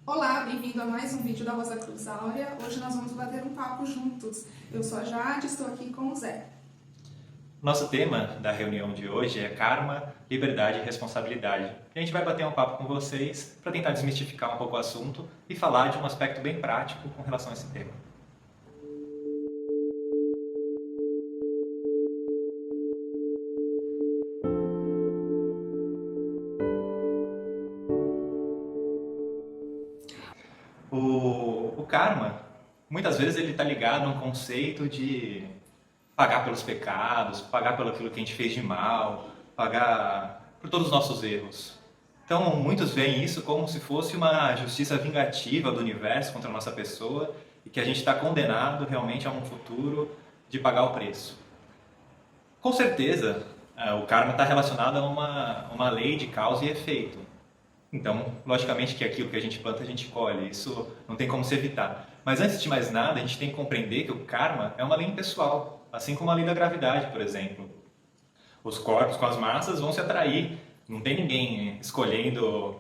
Olá, bem-vindo a mais um vídeo da Rosa Cruz Áurea. Hoje nós vamos bater um papo juntos. Eu sou a Jade, estou aqui com o Zé. Nosso tema da reunião de hoje é karma, liberdade e responsabilidade. A gente vai bater um papo com vocês para tentar desmistificar um pouco o assunto e falar de um aspecto bem prático com relação a esse tema. O karma, muitas vezes ele está ligado a um conceito de pagar pelos pecados, pagar pelo aquilo que a gente fez de mal, pagar por todos os nossos erros. Então, muitos veem isso como se fosse uma justiça vingativa do universo contra a nossa pessoa e que a gente está condenado realmente a um futuro de pagar o preço. Com certeza, o karma está relacionado a uma lei de causa e efeito. Então, logicamente que aquilo que a gente planta, a gente colhe. Isso não tem como se evitar. Mas antes de mais nada, a gente tem que compreender que o karma é uma lei impessoal, assim como a lei da gravidade, por exemplo. Os corpos com as massas vão se atrair. Não tem ninguém escolhendo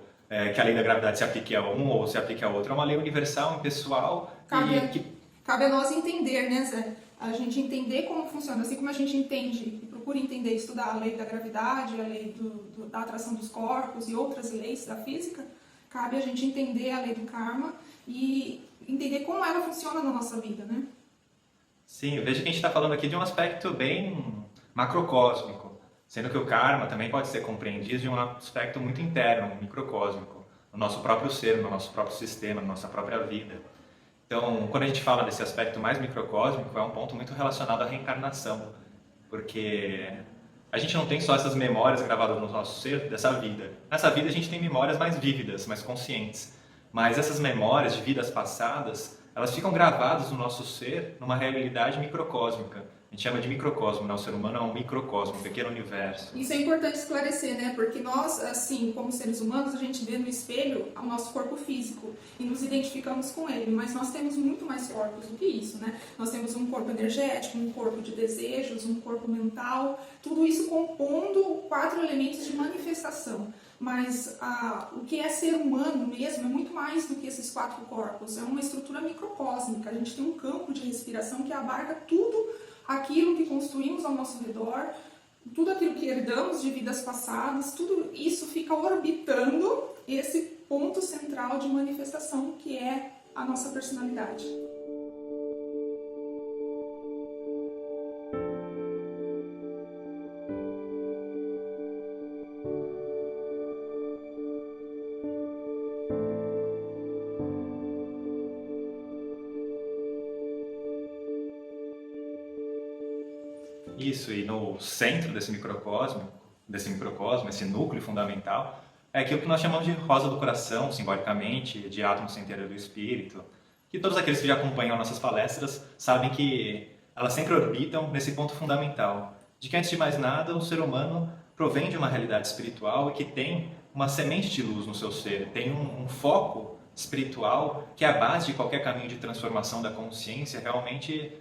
que a lei da gravidade se aplique a um ou se aplique a outro. É uma lei universal, impessoal. Cabe a nós entender, né, Zé? A gente entender como funciona, assim como a gente entende e procura entender e estudar a lei da gravidade, a lei da atração dos corpos e outras leis da física, cabe a gente entender a lei do karma e entender como ela funciona na nossa vida, né? Sim, veja que a gente está falando aqui de um aspecto bem macrocósmico, sendo que o karma também pode ser compreendido de um aspecto muito interno, microcósmico, no nosso próprio ser, no nosso próprio sistema, na nossa própria vida. Então, quando a gente fala desse aspecto mais microcósmico, é um ponto muito relacionado à reencarnação, porque a gente não tem só essas memórias gravadas no nosso ser dessa vida. Nessa vida a gente tem memórias mais vívidas, mais conscientes, mas essas memórias de vidas passadas, elas ficam gravadas no nosso ser numa realidade microcósmica. A gente chama de microcosmo, né? O ser humano é um microcosmo, um pequeno universo. Isso é importante esclarecer, né? Porque nós, assim, como seres humanos, a gente vê no espelho o nosso corpo físico e nos identificamos com ele, mas nós temos muito mais corpos do que isso, né? Nós temos um corpo energético, um corpo de desejos, um corpo mental, tudo isso compondo 4 elementos de manifestação. Mas o que é ser humano mesmo é muito mais do que esses 4 corpos, é uma estrutura microcósmica, a gente tem um campo de respiração que abarca tudo aquilo que construímos ao nosso redor, tudo aquilo que herdamos de vidas passadas, tudo isso fica orbitando esse ponto central de manifestação que é a nossa personalidade. Isso, e no centro desse microcosmo, esse núcleo fundamental, é aquilo que nós chamamos de rosa do coração, simbolicamente, de átomo centenário do espírito, que todos aqueles que já acompanham nossas palestras sabem que elas sempre orbitam nesse ponto fundamental, de que antes de mais nada o ser humano provém de uma realidade espiritual e que tem uma semente de luz no seu ser, tem um foco espiritual que é a base de qualquer caminho de transformação da consciência, realmente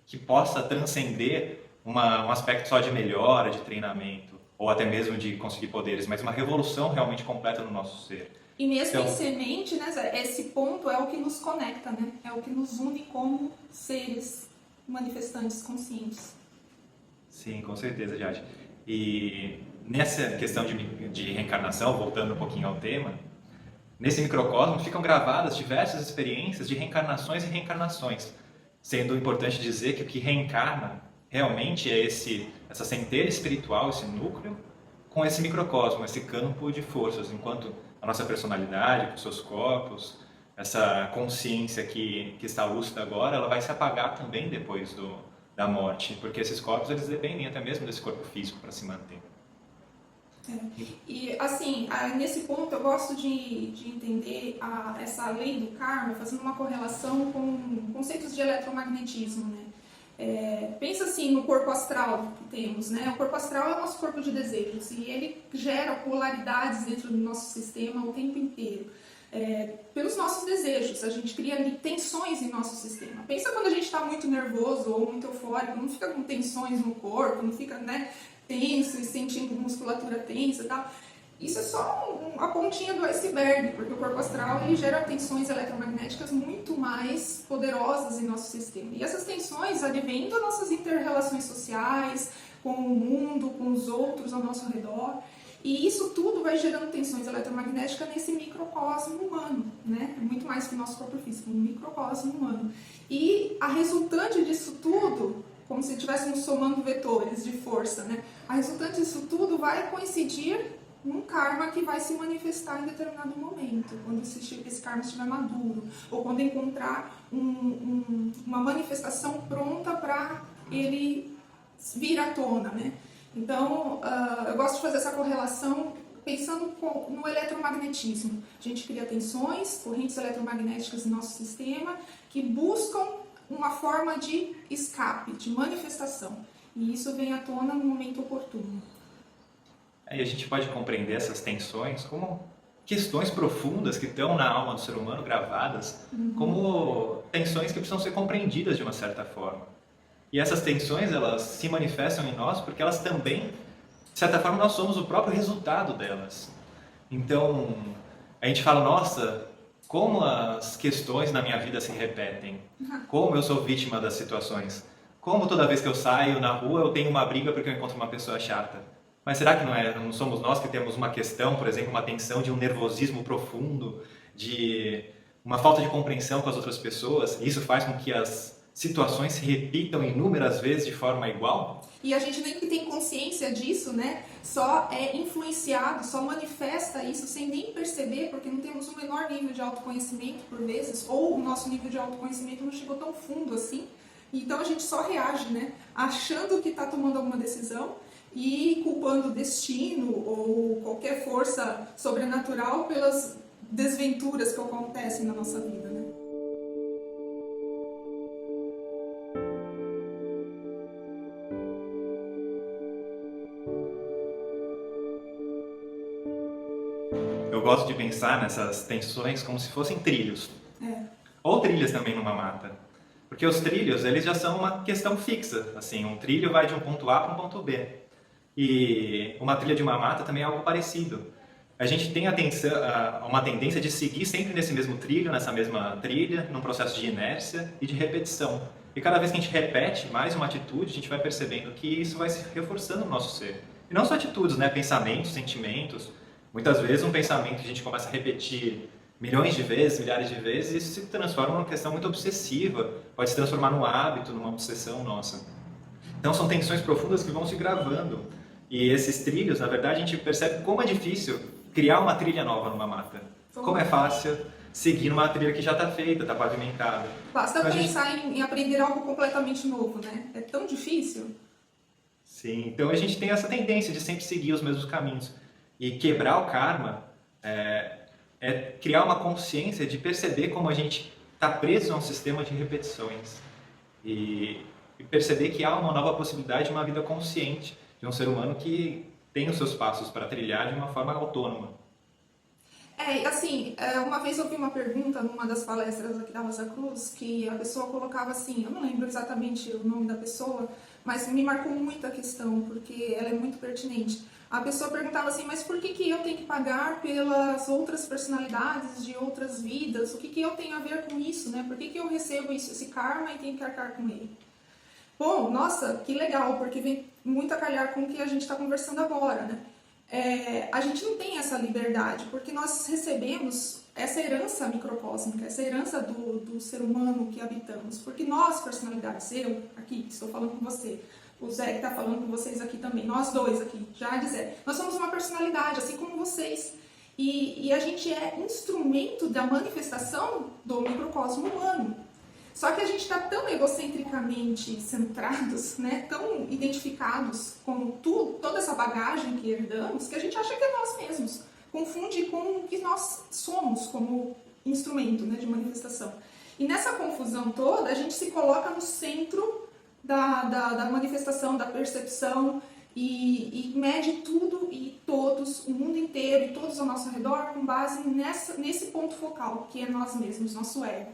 que possa transcender um aspecto só de melhora, de treinamento, ou até mesmo de conseguir poderes, mas uma revolução realmente completa no nosso ser. E mesmo em semente, né, Zé, esse ponto é o que nos conecta, né? É o que nos une como seres manifestantes conscientes. Sim, com certeza, Jade. E nessa questão de reencarnação, voltando um pouquinho ao tema, nesse microcosmo ficam gravadas diversas experiências de reencarnações e reencarnações, sendo importante dizer que o que reencarna realmente é essa centelha espiritual, esse núcleo, com esse microcosmo, esse campo de forças, enquanto a nossa personalidade, com seus corpos, essa consciência que está lúcida agora, ela vai se apagar também depois da morte, porque esses corpos eles dependem até mesmo desse corpo físico para se manter. E assim, nesse ponto eu gosto de entender essa lei do karma fazendo uma correlação com conceitos de eletromagnetismo, né? Pensa assim no corpo astral que temos, né? O corpo astral é o nosso corpo de desejos e ele gera polaridades dentro do nosso sistema o tempo inteiro. Pelos nossos desejos, a gente cria ali tensões em nosso sistema. Pensa quando a gente está muito nervoso ou muito eufórico, não fica com tensões no corpo, não fica, né, tenso e sentindo musculatura tensa e tal. Isso é só a pontinha do iceberg, porque o corpo astral ele gera tensões eletromagnéticas muito mais poderosas em nosso sistema. E essas tensões advêm das nossas inter-relações sociais, com o mundo, com os outros ao nosso redor. E isso tudo vai gerando tensões eletromagnéticas nesse microcosmo humano, né? É muito mais que o nosso corpo físico, um microcosmo humano. E a resultante disso tudo, como se estivéssemos somando vetores de força, né? A resultante disso tudo vai coincidir num karma que vai se manifestar em determinado momento, quando esse karma estiver maduro, ou quando encontrar uma manifestação pronta para ele vir à tona, né? Então, eu gosto de fazer essa correlação pensando no eletromagnetismo. A gente cria tensões, correntes eletromagnéticas no nosso sistema que buscam uma forma de escape, de manifestação. E isso vem à tona no momento oportuno. Aí a gente pode compreender essas tensões como questões profundas que estão na alma do ser humano gravadas, como tensões que precisam ser compreendidas de uma certa forma. E essas tensões, elas se manifestam em nós porque elas também, de certa forma, nós somos o próprio resultado delas. Então, a gente fala, nossa, como as questões na minha vida se repetem, como eu sou vítima das situações, como toda vez que eu saio na rua eu tenho uma briga porque eu encontro uma pessoa chata. Mas será que não somos nós que temos uma questão, por exemplo, uma tensão de um nervosismo profundo, de uma falta de compreensão com as outras pessoas, e isso faz com que as situações se repitam inúmeras vezes de forma igual? E a gente nem tem consciência disso, né? Só é influenciado, só manifesta isso sem nem perceber, porque não temos um menor nível de autoconhecimento por vezes, ou o nosso nível de autoconhecimento não chegou tão fundo assim. Então a gente só reage, né? Achando que está tomando alguma decisão e culpando o destino ou qualquer força sobrenatural pelas desventuras que acontecem na nossa vida, né? Eu gosto de pensar nessas tensões como se fossem trilhos. Ou trilhas também numa mata. Porque os trilhos, eles já são uma questão fixa. Assim, um trilho vai de um ponto A para um ponto B. E uma trilha de uma mata também é algo parecido. A gente tem uma tendência de seguir sempre nesse mesmo trilho, nessa mesma trilha, num processo de inércia e de repetição. E cada vez que a gente repete mais uma atitude, a gente vai percebendo que isso vai se reforçando no nosso ser. E não só atitudes, né? Pensamentos, sentimentos. Muitas vezes um pensamento que a gente começa a repetir milhões de vezes, milhares de vezes, isso se transforma numa questão muito obsessiva, pode se transformar num hábito, numa obsessão nossa. Então são tensões profundas que vão se gravando. E esses trilhos, na verdade, a gente percebe como é difícil criar uma trilha nova numa mata. Como é fácil seguir numa trilha que já está feita, está pavimentada. Basta pensar em aprender algo completamente novo, né? É tão difícil. Sim, então a gente tem essa tendência de sempre seguir os mesmos caminhos. E quebrar o karma é criar uma consciência de perceber como a gente está preso a um sistema de repetições. E perceber que há uma nova possibilidade de uma vida consciente, de um ser humano que tem os seus passos para trilhar de uma forma autônoma. Uma vez eu vi uma pergunta numa das palestras aqui da Rosa Cruz, que a pessoa colocava assim, eu não lembro exatamente o nome da pessoa, mas me marcou muito a questão, porque ela é muito pertinente. A pessoa perguntava assim, mas por que eu tenho que pagar pelas outras personalidades de outras vidas? O que eu tenho a ver com isso, né? Por que eu recebo esse karma e tenho que arcar com ele? Bom, nossa, que legal, porque vem muito a calhar com o que a gente está conversando agora, né? A gente não tem essa liberdade, porque nós recebemos essa herança microcósmica, essa herança do ser humano que habitamos. Porque nós, personalidades, eu aqui estou falando com você, o Zé que está falando com vocês aqui também, nós dois aqui, já dizer, nós somos uma personalidade, assim como vocês. E a gente é instrumento da manifestação do microcosmo humano. Só que a gente está tão egocentricamente centrados, né, tão identificados com toda essa bagagem que herdamos, que a gente acha que é nós mesmos. Confunde com o que nós somos como instrumento, né, de manifestação. E nessa confusão toda, a gente se coloca no centro da manifestação, da percepção, e mede tudo e todos, o mundo inteiro e todos ao nosso redor, com base nesse ponto focal, que é nós mesmos, nosso ego.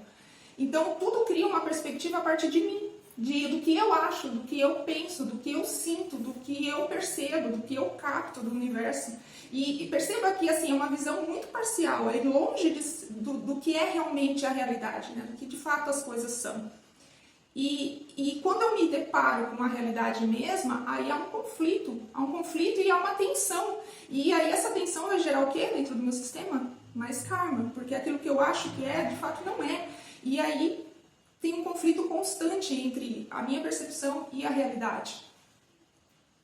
Então, tudo cria uma perspectiva a partir de mim. do que eu acho, do que eu penso, do que eu sinto, do que eu percebo, do que eu capto do universo. E perceba que assim, é uma visão muito parcial, é longe do que é realmente a realidade, né? Do que de fato as coisas são. E quando eu me deparo com a realidade mesma, aí há um conflito e há uma tensão. E aí essa tensão vai gerar o quê dentro do meu sistema? Mais karma, porque aquilo que eu acho que é, de fato não é. E aí tem um conflito constante entre a minha percepção e a realidade.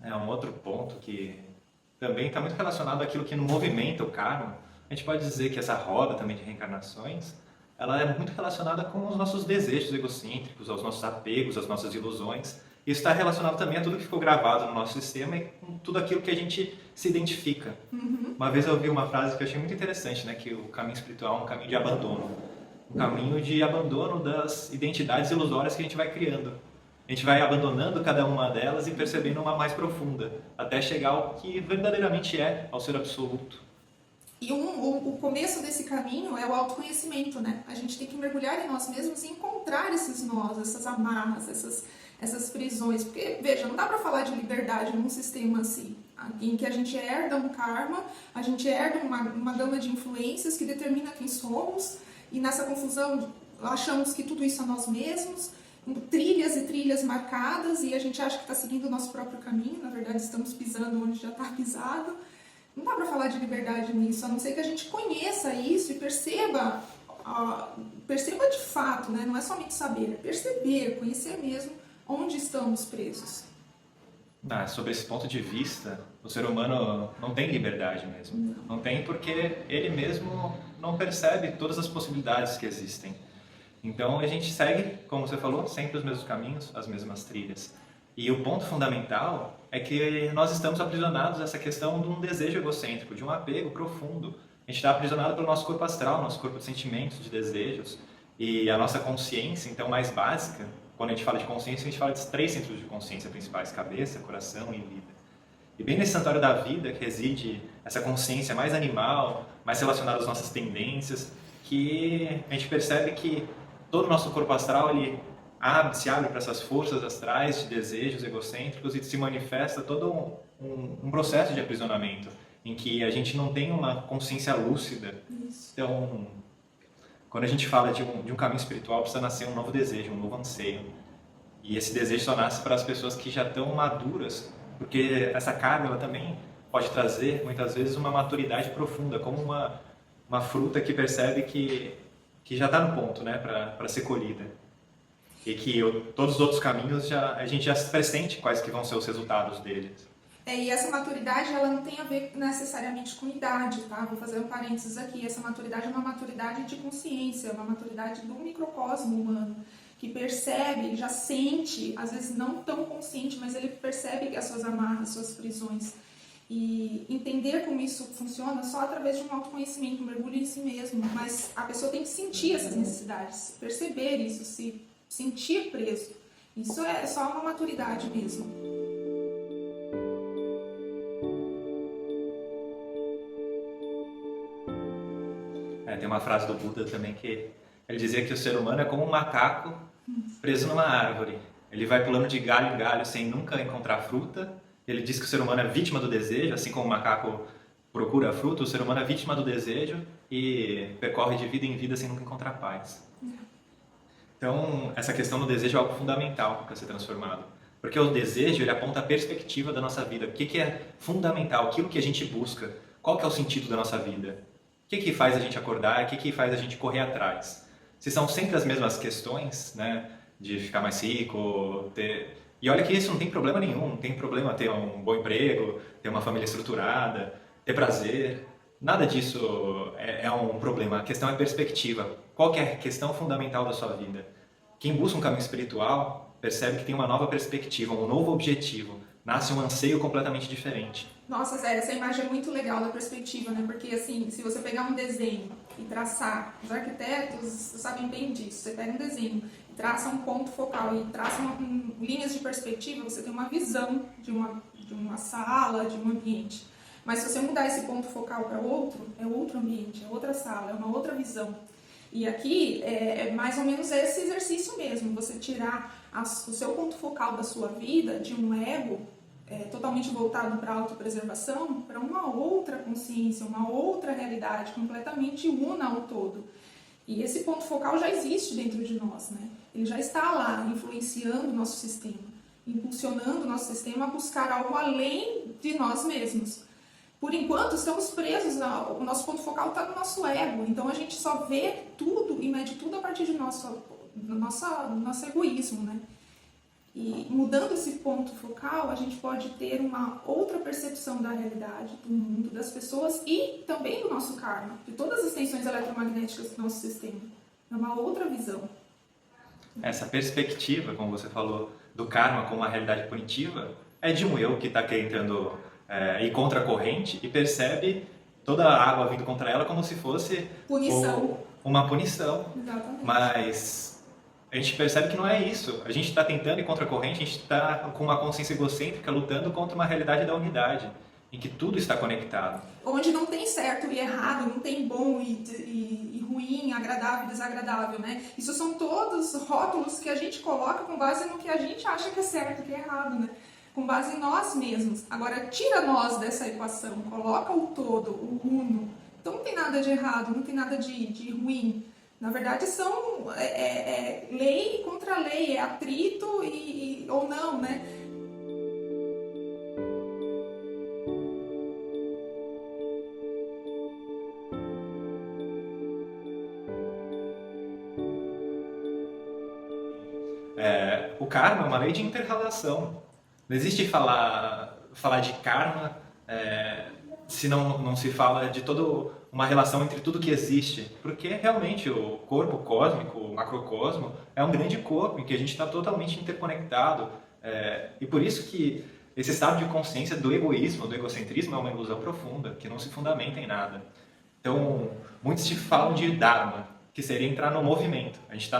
É um outro ponto que também está muito relacionado àquilo que no movimento, o karma, a gente pode dizer que essa roda também de reencarnações, ela é muito relacionada com os nossos desejos egocêntricos, aos nossos apegos, às nossas ilusões. Isso está relacionado também a tudo que ficou gravado no nosso sistema e com tudo aquilo que a gente se identifica. Uma vez eu ouvi uma frase que eu achei muito interessante, né, que o caminho espiritual é um caminho de abandono. Um caminho de abandono das identidades ilusórias que a gente vai criando. A gente vai abandonando cada uma delas e percebendo uma mais profunda, até chegar ao que verdadeiramente é, ao ser absoluto. E o começo desse caminho é o autoconhecimento, né? A gente tem que mergulhar em nós mesmos e encontrar esses nós, essas amarras, essas prisões. Porque, veja, não dá para falar de liberdade num sistema assim, em que a gente herda um karma, a gente herda uma gama de influências que determina quem somos, e nessa confusão achamos que tudo isso é nós mesmos, trilhas e trilhas marcadas, e a gente acha que está seguindo o nosso próprio caminho, na verdade estamos pisando onde já está pisado. Não dá para falar de liberdade nisso, a não ser que a gente conheça isso e perceba de fato, né? Não é somente saber, é perceber, conhecer mesmo onde estamos presos. Sobre esse ponto de vista, o ser humano não tem liberdade mesmo. Não tem porque ele mesmo não percebe todas as possibilidades que existem. Então a gente segue, como você falou, sempre os mesmos caminhos, as mesmas trilhas. E o ponto fundamental é que nós estamos aprisionados nessa questão de um desejo egocêntrico, de um apego profundo. A gente está aprisionado pelo nosso corpo astral, nosso corpo de sentimentos, de desejos. E a nossa consciência, então, mais básica, quando a gente fala de consciência, a gente fala de 3 centros de consciência principais: cabeça, coração e vida. E bem nesse santuário da vida que reside essa consciência mais animal, mais relacionada às nossas tendências, que a gente percebe que todo o nosso corpo astral ele se abre para essas forças astrais de desejos egocêntricos e se manifesta todo um processo de aprisionamento, em que a gente não tem uma consciência lúcida. Isso. Então, quando a gente fala de um caminho espiritual, precisa nascer um novo desejo, um novo anseio. E esse desejo só nasce para as pessoas que já estão maduras, porque essa carga ela também pode trazer, muitas vezes, uma maturidade profunda, como uma fruta que percebe que já está no ponto, né, para ser colhida. E que todos os outros caminhos a gente já se pressente quais que vão ser os resultados deles. E essa maturidade ela não tem a ver necessariamente com idade, tá? Vou fazer um parênteses aqui. Essa maturidade é uma maturidade de consciência, é uma maturidade do microcosmo humano, que percebe, já sente, às vezes não tão consciente, mas ele percebe as suas amarras, as suas prisões. E entender como isso funciona só através de um autoconhecimento, um mergulho em si mesmo. Mas a pessoa tem que sentir essas necessidades, perceber isso, se sentir preso. Isso é só uma maturidade mesmo. Tem uma frase do Buda também que ele dizia que o ser humano é como um macaco preso numa árvore. Ele vai pulando de galho em galho sem nunca encontrar fruta. Ele diz que o ser humano é vítima do desejo, assim como o macaco procura a fruta, o ser humano é vítima do desejo e percorre de vida em vida sem nunca encontrar paz. Então, essa questão do desejo é algo fundamental para ser transformado. Porque o desejo, ele aponta a perspectiva da nossa vida. O que é fundamental? Aquilo que a gente busca. Qual que é o sentido da nossa vida? O que faz a gente acordar? O que faz a gente correr atrás? Se são sempre as mesmas questões, né? De ficar mais rico, ter... E olha que isso não tem problema nenhum. Não tem problema ter um bom emprego, ter uma família estruturada, ter prazer. Nada disso é um problema. A questão é perspectiva. Qual que é a questão fundamental da sua vida? Quem busca um caminho espiritual percebe que tem uma nova perspectiva, um novo objetivo. Nasce um anseio completamente diferente. Nossa, Zé, essa imagem é muito legal da perspectiva, né? Porque, assim, se você pegar um desenho e traçar, os arquitetos sabem bem disso. Você pega um desenho e traça um ponto focal e traça linhas de perspectiva, você tem uma visão de uma sala, de um ambiente. Mas se você mudar esse ponto focal para outro, é outro ambiente, é outra sala, é uma outra visão. E aqui é mais ou menos esse exercício mesmo, você tirar o seu ponto focal da sua vida de um ego totalmente voltado para a autopreservação, para uma outra consciência, uma outra realidade completamente una ao todo. E esse ponto focal já existe dentro de nós, né? Ele já está lá, influenciando o nosso sistema, impulsionando o nosso sistema a buscar algo além de nós mesmos. Por enquanto, estamos presos, o nosso ponto focal está no nosso ego, então a gente só vê tudo e mede tudo a partir de nosso egoísmo, né? E mudando esse ponto focal, a gente pode ter uma outra percepção da realidade, do mundo, das pessoas e também do nosso karma, de todas as tensões eletromagnéticas do nosso sistema. É uma outra visão. Essa perspectiva, como você falou, do karma como uma realidade punitiva, é de um eu que está tentando ir contra a corrente e percebe toda a água vindo contra ela como se fosse punição. Uma punição. Exatamente. Mas a gente percebe que não é isso. A gente está tentando ir contra a corrente, a gente está com uma consciência egocêntrica lutando contra uma realidade da unidade, em que tudo está conectado. Onde não tem certo e errado, não tem bom e ruim, agradável e desagradável, né? Isso são todos rótulos que a gente coloca com base no que a gente acha que é certo, que é errado, né? Com base em nós mesmos. Agora, tira nós dessa equação, coloca o todo, o uno. Então não tem nada de errado, não tem nada de ruim. Na verdade, são lei contra lei, é atrito ou não, né? O karma é uma lei de inter-relação. Não existe falar de karma se não se fala de toda uma relação entre tudo que existe. Porque realmente o corpo cósmico, o macrocosmo, é um grande corpo em que a gente está totalmente interconectado. E por isso que esse estado de consciência do egoísmo, do egocentrismo, é uma ilusão profunda, que não se fundamenta em nada. Então, muitos te falam de Dharma, que seria entrar no movimento. A gente está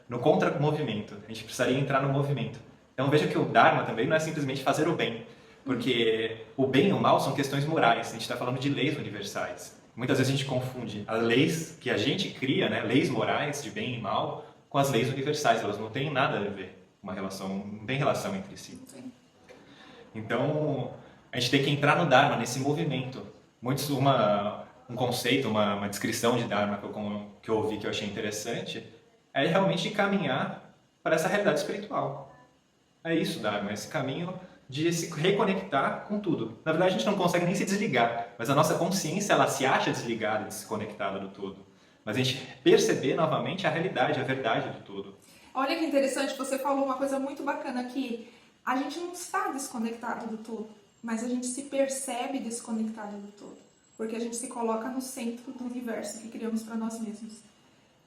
no contra-movimento. A gente precisaria entrar no movimento. Então veja que o Dharma também não é simplesmente fazer o bem, porque o bem e o mal são questões morais. A gente está falando de leis universais. Muitas vezes a gente confunde as leis que a gente cria, né, leis morais de bem e mal, com as leis universais. Elas não têm nada a ver, não tem relação entre si. Então a gente tem que entrar no Dharma, nesse movimento. Um conceito, uma descrição de Dharma que eu ouvi que eu achei interessante, é realmente caminhar para essa realidade espiritual. É isso, Dharma, esse caminho de se reconectar com tudo. Na verdade, a gente não consegue nem se desligar, mas a nossa consciência, ela se acha desligada, desconectada do todo. Mas a gente perceber novamente a realidade, a verdade do todo. Olha que interessante, você falou uma coisa muito bacana aqui. A gente não está desconectado do todo, mas a gente se percebe desconectado do todo. Porque a gente se coloca no centro do universo que criamos para nós mesmos.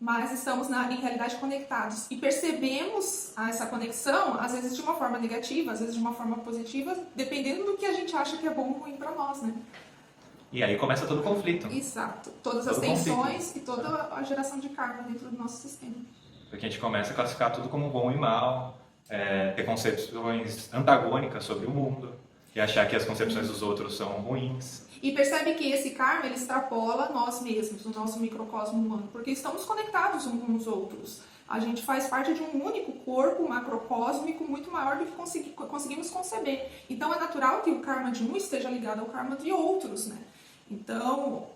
Mas estamos, em realidade, conectados. E percebemos essa conexão, às vezes de uma forma negativa, às vezes de uma forma positiva, dependendo do que a gente acha que é bom ou ruim para nós, né? E aí começa todo o conflito. Exato. Todas as tensões e toda a geração de karma dentro do nosso sistema. Porque a gente começa a classificar tudo como bom e mal, ter concepções antagônicas sobre o mundo, e achar que as concepções dos outros são ruins. E percebe que esse karma, ele extrapola nós mesmos, o nosso microcosmo humano, porque estamos conectados uns com os outros. A gente faz parte de um único corpo macrocósmico muito maior do que conseguimos conceber. Então é natural que o karma de um esteja ligado ao karma de outros, né? Então,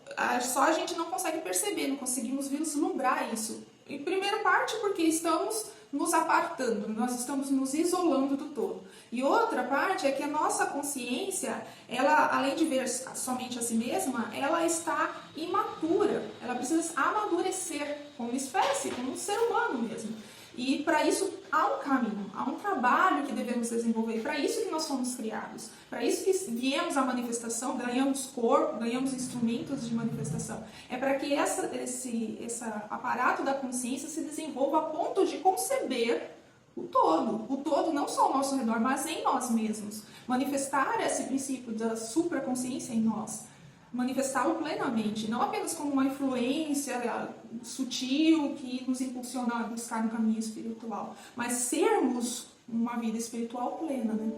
só a gente não consegue perceber, não conseguimos vislumbrar isso. Em primeira parte, porque estamos nos apartando, nós estamos nos isolando do todo. E outra parte é que a nossa consciência, ela, além de ver somente a si mesma, ela está imatura, ela precisa amadurecer como espécie, como um ser humano mesmo. E para isso há um caminho, há um trabalho que devemos desenvolver, para isso que nós fomos criados, para isso que viemos à manifestação, ganhamos corpo, ganhamos instrumentos de manifestação. É para que esse aparato da consciência se desenvolva a ponto de conceber o todo não só ao nosso redor, mas em nós mesmos. Manifestar esse princípio da supraconsciência em nós. Manifestá-lo plenamente, não apenas como uma influência sutil que nos impulsiona a buscar um caminho espiritual, mas sermos uma vida espiritual plena, né?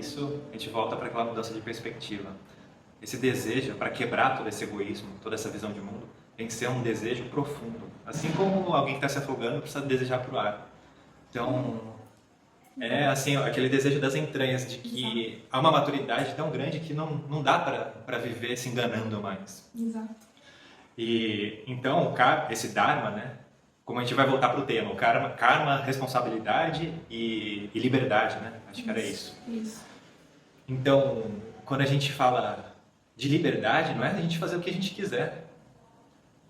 isso, a gente volta para aquela mudança de perspectiva. Esse desejo para quebrar todo esse egoísmo, toda essa visão de mundo, tem que ser um desejo profundo. Assim como alguém que está se afogando precisa desejar para o ar. Então, é assim, aquele desejo das entranhas de que há uma maturidade tão grande que não dá para viver se enganando mais. Exato. E então, esse Dharma, né? Como a gente vai voltar para o tema, o karma, responsabilidade e liberdade, né? Acho que era isso. Isso. Então, quando a gente fala de liberdade, não é a gente fazer o que a gente quiser,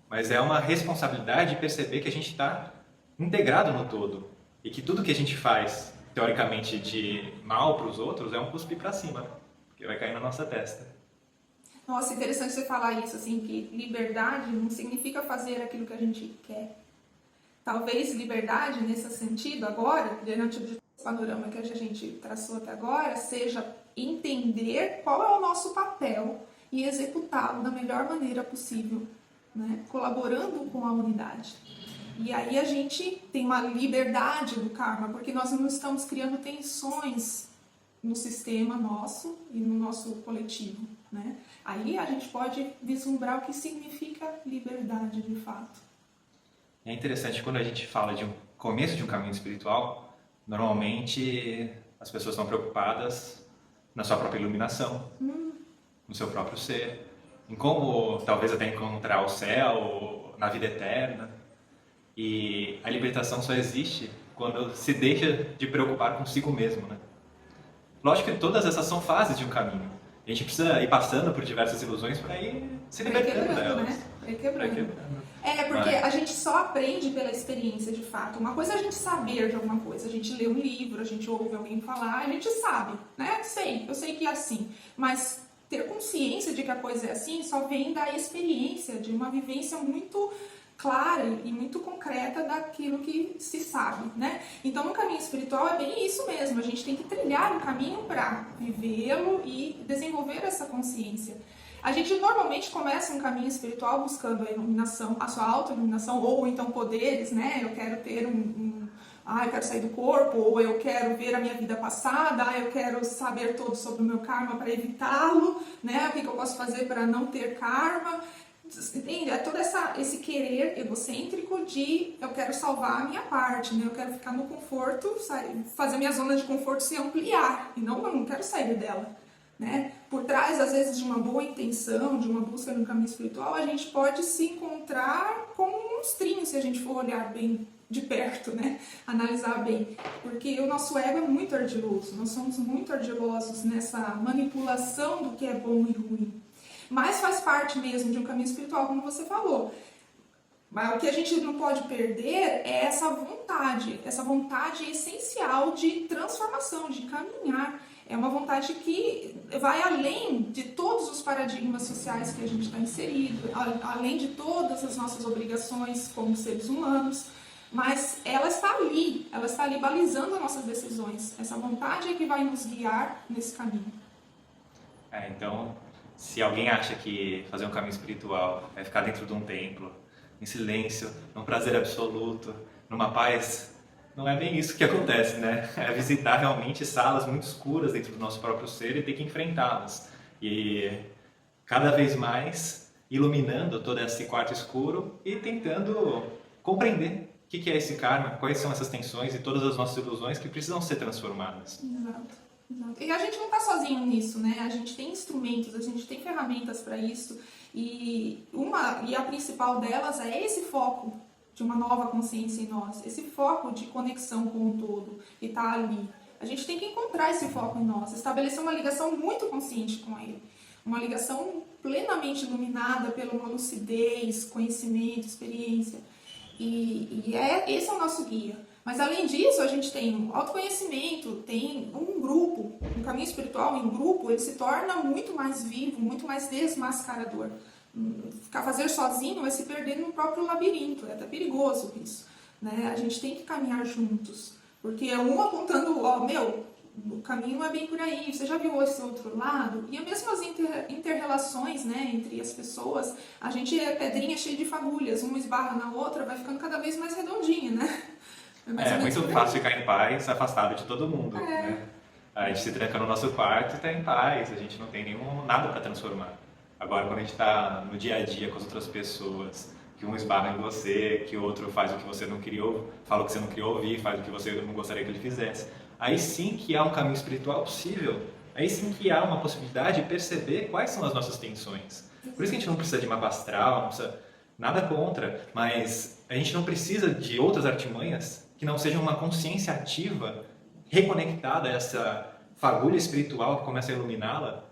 mas é uma responsabilidade de perceber que a gente está integrado no todo e que tudo que a gente faz, teoricamente, de mal para os outros é um cuspir para cima, porque vai cair na nossa testa. Nossa, interessante você falar isso, assim, que liberdade não significa fazer aquilo que a gente quer. Talvez liberdade, nesse sentido, agora, diante do panorama que a gente traçou até agora, seja entender qual é o nosso papel e executá-lo da melhor maneira possível, né? Colaborando com a unidade. E aí a gente tem uma liberdade do karma, porque nós não estamos criando tensões no sistema nosso e no nosso coletivo, né? Aí a gente pode vislumbrar o que significa liberdade de fato. É interessante quando a gente fala de um começo de um caminho espiritual, normalmente as pessoas estão preocupadas na sua própria iluminação, no seu próprio ser, em como talvez até encontrar o céu, na vida eterna. E a libertação só existe quando se deixa de preocupar consigo mesmo, né? Lógico que todas essas são fases de um caminho. A gente precisa ir passando por diversas ilusões para ir se libertando delas. Né? Pra ir quebrando. É, porque a gente só aprende pela experiência, de fato. Uma coisa é a gente saber de alguma coisa. A gente lê um livro, a gente ouve alguém falar, a gente sabe, né? Eu sei que é assim. Mas ter consciência de que a coisa é assim só vem da experiência, de uma vivência muito clara e muito concreta daquilo que se sabe, né? Então, no caminho espiritual é bem isso mesmo. A gente tem que trilhar o caminho para vivê-lo e desenvolver essa consciência. A gente normalmente começa um caminho espiritual buscando a iluminação, a sua auto-iluminação, ou então poderes, né? Eu quero ter eu quero sair do corpo, ou eu quero ver a minha vida passada, eu quero saber tudo sobre o meu karma para evitá-lo, né? O que eu posso fazer para não ter karma? Entende? É todo esse querer egocêntrico de eu quero salvar a minha parte, né? Eu quero ficar no conforto, fazer minha zona de conforto se ampliar, e eu não quero sair dela. Né? Por trás, às vezes, de uma boa intenção, de uma busca no caminho espiritual, a gente pode se encontrar como um monstrinho, se a gente for olhar bem de perto, né? Analisar bem. Porque o nosso ego é muito ardiloso, nós somos muito ardilosos nessa manipulação do que é bom e ruim. Mas faz parte mesmo de um caminho espiritual, como você falou. Mas o que a gente não pode perder é essa vontade essencial de transformação, de caminhar. É uma vontade que vai além de todos os paradigmas sociais que a gente está inserido, além de todas as nossas obrigações como seres humanos, mas ela está ali balizando as nossas decisões. Essa vontade é que vai nos guiar nesse caminho. Então, se alguém acha que fazer um caminho espiritual é ficar dentro de um templo, em silêncio, num prazer absoluto, numa paz, não é bem isso que acontece, né? É visitar realmente salas muito escuras dentro do nosso próprio ser e ter que enfrentá-las. E cada vez mais iluminando todo esse quarto escuro e tentando compreender o que é esse karma, quais são essas tensões e todas as nossas ilusões que precisam ser transformadas. Exato. E a gente não está sozinho nisso, né? A gente tem instrumentos, a gente tem ferramentas para isso. E a principal delas é esse foco de uma nova consciência em nós, esse foco de conexão com o todo que está ali. A gente tem que encontrar esse foco em nós, estabelecer uma ligação muito consciente com ele, uma ligação plenamente iluminada pela uma lucidez, conhecimento, experiência. Esse é o nosso guia. Mas além disso, a gente tem um autoconhecimento, tem um grupo, um caminho espiritual em grupo, ele se torna muito mais vivo, muito mais desmascarador. Fazer sozinho é se perder no próprio labirinto, é até perigoso isso, né? A gente tem que caminhar juntos, porque um apontando, o caminho é bem por aí, você já viu esse outro lado? E mesmo as inter-relações, né, entre as pessoas, a gente é pedrinha cheia de fagulhas, uma esbarra na outra, vai ficando cada vez mais redondinha, né? É muito fácil ficar em paz, afastado de todo mundo, né? A gente se tranca no nosso quarto e está em paz, a gente não tem nada para transformar. Agora, quando a gente está no dia a dia com as outras pessoas, que um esbarra em você, que o outro faz o que você não queria, fala o que você não queria ouvir, faz o que você não gostaria que ele fizesse, aí sim que há um caminho espiritual possível, aí sim que há uma possibilidade de perceber quais são as nossas tensões. Por isso que a gente não precisa de mapa astral, não precisa nada contra, mas a gente não precisa de outras artimanhas que não sejam uma consciência ativa, reconectada a essa fagulha espiritual que começa a iluminá-la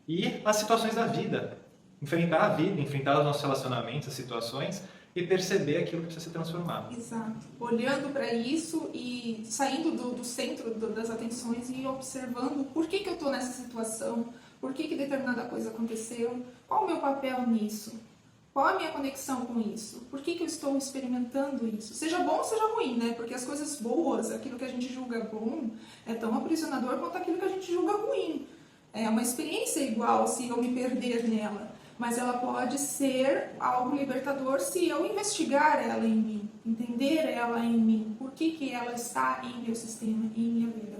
e as situações da vida. Enfrentar a vida, enfrentar os nossos relacionamentos, as situações e perceber aquilo que precisa ser transformado. Exato. Olhando para isso e saindo do centro das atenções e observando por que eu estou nessa situação, por que determinada coisa aconteceu, qual o meu papel nisso, qual a minha conexão com isso, por que eu estou experimentando isso. Seja bom ou seja ruim, né? Porque as coisas boas, aquilo que a gente julga bom, é tão aprisionador quanto aquilo que a gente julga ruim. É uma experiência igual se eu me perder nela. Mas ela pode ser algo libertador se eu investigar ela em mim, entender ela em mim, por que ela está em meu sistema, em minha vida.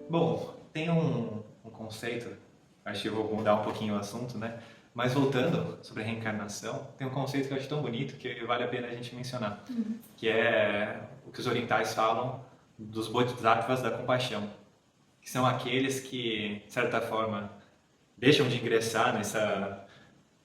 Bom, tem um conceito, acho que eu vou mudar um pouquinho o assunto, né? Mas voltando sobre a reencarnação, tem um conceito que eu acho tão bonito que vale a pena a gente mencionar, que é o que os orientais falam dos bodhisattvas da compaixão, que são aqueles que, de certa forma, deixam de ingressar nessa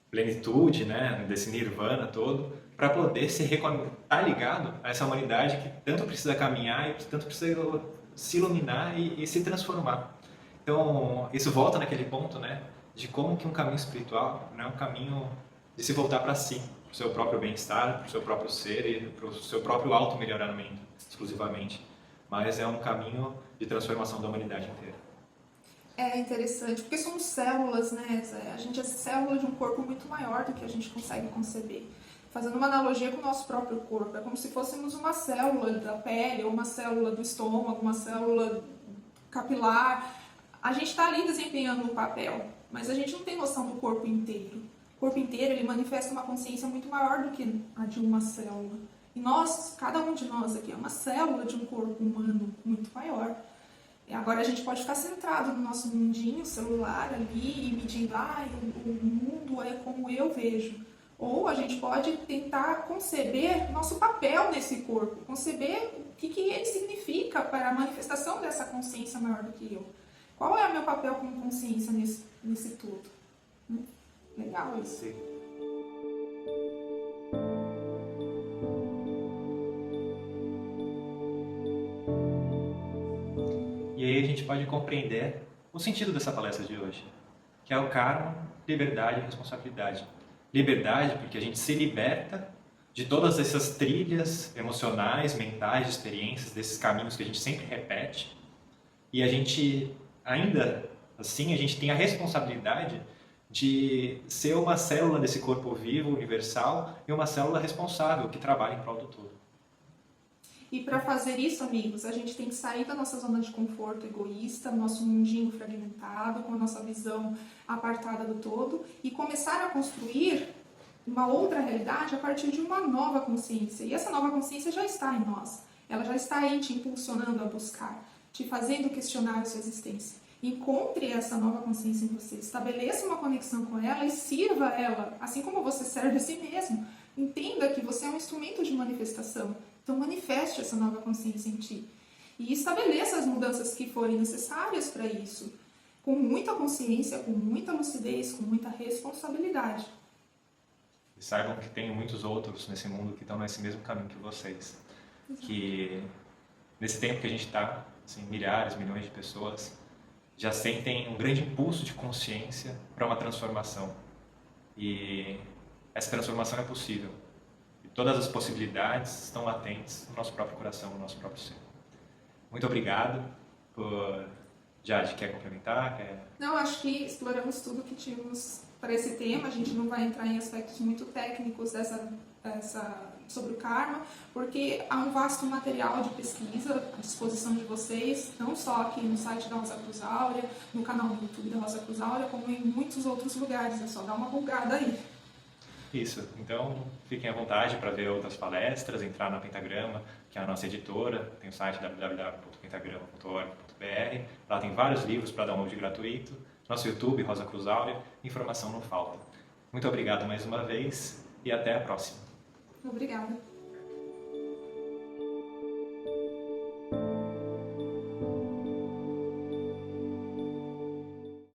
plenitude, né, desse nirvana todo, para poder estar ligado a essa humanidade que tanto precisa caminhar e tanto precisa se iluminar e se transformar. Então, isso volta naquele ponto, né, de como que um caminho espiritual não é um caminho de se voltar para si, para o seu próprio bem-estar, para o seu próprio ser e para o seu próprio auto-melhoramento, exclusivamente. Mas é um caminho de transformação da humanidade inteira. É interessante, porque somos células, né? A gente é célula de um corpo muito maior do que a gente consegue conceber. Fazendo uma analogia com o nosso próprio corpo, é como se fôssemos uma célula da pele, ou uma célula do estômago, uma célula capilar. A gente está ali desempenhando um papel, mas a gente não tem noção do corpo inteiro. O corpo inteiro ele manifesta uma consciência muito maior do que a de uma célula. E nós, cada um de nós aqui, é uma célula de um corpo humano muito maior. E agora a gente pode ficar centrado no nosso mundinho celular ali e medindo, o mundo é como eu vejo. Ou a gente pode tentar conceber nosso papel nesse corpo, conceber o que ele significa para a manifestação dessa consciência maior do que eu. Qual é o meu papel como consciência nesse tudo? Legal isso. Sim. E aí a gente pode compreender o sentido dessa palestra de hoje, que é o karma, liberdade e responsabilidade. Liberdade porque a gente se liberta de todas essas trilhas emocionais, mentais, de experiências, desses caminhos que a gente sempre repete, e a gente ainda assim, a gente tem a responsabilidade de ser uma célula desse corpo vivo, universal, e uma célula responsável, que trabalha em prol do todo. E para fazer isso, amigos, a gente tem que sair da nossa zona de conforto egoísta, nosso mundinho fragmentado, com a nossa visão apartada do todo, e começar a construir uma outra realidade a partir de uma nova consciência. E essa nova consciência já está em nós. Ela já está aí te impulsionando a buscar, te fazendo questionar a sua existência. Encontre essa nova consciência em você, estabeleça uma conexão com ela e sirva ela, assim como você serve a si mesmo. Entenda que você é um instrumento de manifestação, então manifeste essa nova consciência em ti. E estabeleça as mudanças que forem necessárias para isso, com muita consciência, com muita lucidez, com muita responsabilidade. E saibam que tem muitos outros nesse mundo que estão nesse mesmo caminho que vocês. Exato. Que nesse tempo que a gente está, assim, milhares, milhões de pessoas já sentem um grande impulso de consciência para uma transformação. E essa transformação é possível. E todas as possibilidades estão latentes no nosso próprio coração, no nosso próprio ser. Muito obrigado por... Jade, quer complementar? Não, acho que exploramos tudo que tínhamos para esse tema. A gente não vai entrar em aspectos muito técnicos dessa sobre o karma, porque há um vasto material de pesquisa à disposição de vocês, não só aqui no site da Rosa Cruz Áurea, no canal do YouTube da Rosa Cruz Áurea, como em muitos outros lugares, é só dar uma bugada aí. Isso, então fiquem à vontade para ver outras palestras, entrar na Pentagrama, que é a nossa editora, tem o site www.pentagrama.org.br, lá tem vários livros para download gratuito, nosso YouTube, Rosa Cruz Áurea, informação não falta. Muito obrigado mais uma vez e até a próxima. Obrigada.